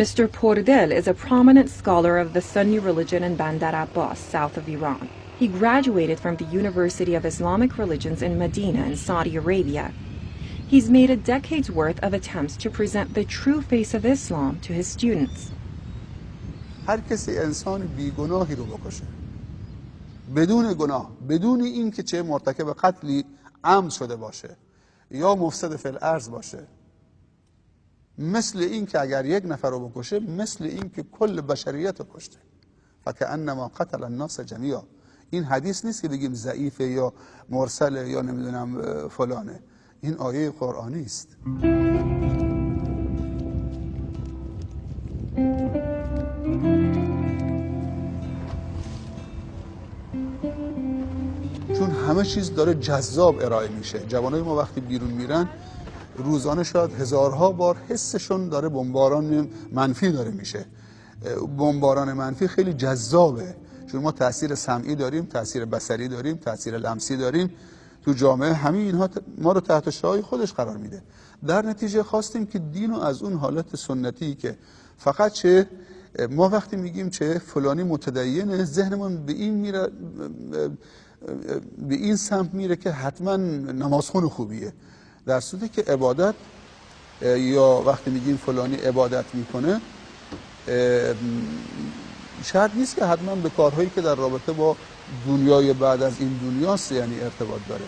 Mr. Pordel is a prominent scholar of the Sunni religion in Bandar Abbas, south of Iran. He graduated from the University of Islamic Religions in Medina in Saudi Arabia. He's made a decade's worth of attempts to present the true face of Islam to his students. هر کسی انسان بیگناهی رو بکشه بدون گناه، بدون این که چه مرتکب قتلی عمد شده باشه یا مفسد فی الارض باشه، مثل این که اگر یک نفر رو بکشه مثل این که کل بشریت رو کشته. فکأنما قتل الناس جمیعا. این حدیث نیست که بگیم ضعیفه یا مرسله یا نمیدونم فلانه، این آیه قرآنی است. چون همه چیز داره جذاب ارائه میشه. جوانای ما وقتی بیرون میرن روزانه شاید هزارها بار حسشون داره بمباران منفی داره میشه. بمباران منفی خیلی جذابه، چون ما تاثیر سمعی داریم، تاثیر بصری داریم، تاثیر لمسی داریم تو جامعه. همین اینها ما رو تحت شعاع خودش قرار میده. در نتیجه خواستیم که دین رو از اون حالت سنتی که فقط چه ما وقتی میگیم چه فلانی متدینه، ذهنمون به این میره، به این سمت میره که حتما نمازخون خوبیه، در صورتی که عبادت یا وقتی میگیم فلانی عبادت میکنه شرط نیست که حتما به کارهایی که در رابطه با دنیای بعد از این دنیاست یعنی ارتباط داره.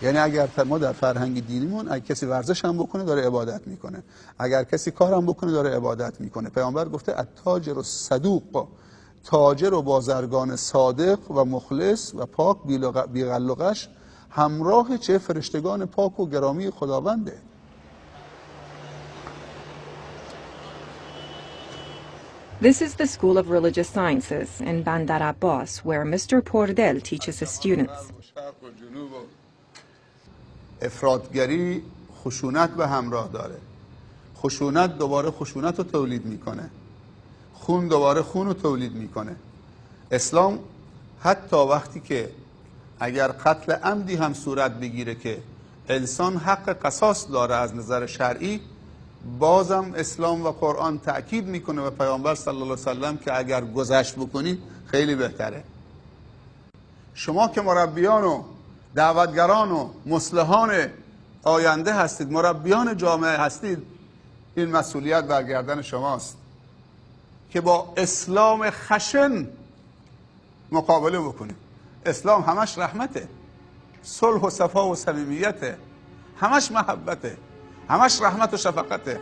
یعنی اگر ما در فرهنگ دینیمون اگر کسی ورزش هم بکنه داره عبادت میکنه، اگر کسی کار هم بکنه داره عبادت میکنه. پیامبر گفته التاجر الصدوق، تاجر و بازرگان صادق و مخلص و پاک بی غل و غش همراه چه فرشتگان پاک و گرامی خداونده. This is the School of Religious Sciences in Bandar Abbas, where Mr. Pordel teaches his students. افراطگری خشونت به همراه داره. خشونت دوباره خشونت رو تولید میکنه. خون دوباره خون رو تولید میکنه. اسلام حتی وقتی که اگر قتل عمدی هم صورت بگیره که انسان حق قصاص داره از نظر شرعی، بازم اسلام و قرآن تأکید میکنه و پیامبر صلی الله علیه وسلم که اگر گذشت بکنید خیلی بهتره. شما که مربیان و دعوتگران و مصلحان آینده هستید، مربیان جامعه هستید، این مسئولیت بر گردن شماست که با اسلام خشن مقابله بکنید. اسلام همش رحمته، صلح و صفا و صمیمیته، همش محبته، همش رحمت و شفقته.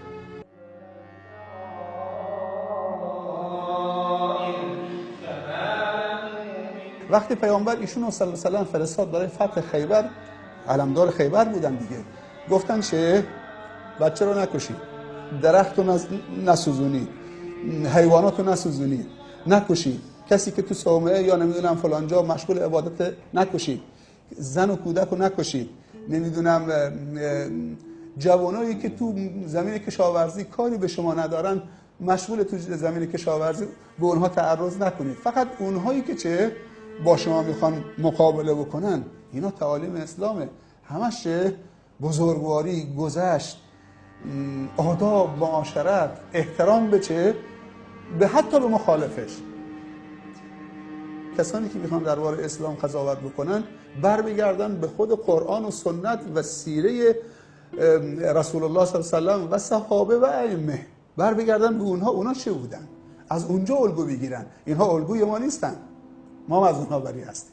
وقتی پیامبر ایشون صلی الله علیه و سلم فرستاد برای فتح خیبر، علمدار خیبر بودن دیگه، گفتن چه بچه رو نکشید، درخت رو نسوزونید، حیوانات رو نسوزونید، نکشید، کسی که تو صومعه یا نمیدونم فلانجا مشغول عبادت نکشید، زن و کودک رو نکشید، نمیدونم جوانایی که تو زمین کشاورزی کاری به شما ندارن مشغول تو زمین کشاورزی به اونها تعرض نکنید. فقط اونهایی که چه با شما میخوان مقابله بکنن، اینا تعالیم اسلامه، همش بزرگواری، گذشت، آداب، معاشرت، احترام به چه؟ به حتی به مخالفش. کسانی که میخوان درباره اسلام قضاوت بکنن بر بگردن به خود قرآن و سنت و سیره رسول الله صلی الله علیه و سلم و صحابه و ائمه، بر بگردن به اونا چه بودن، از اونجا الگو بگیرن. اینها الگوی ما نیستن، ما از اونها بری هستیم.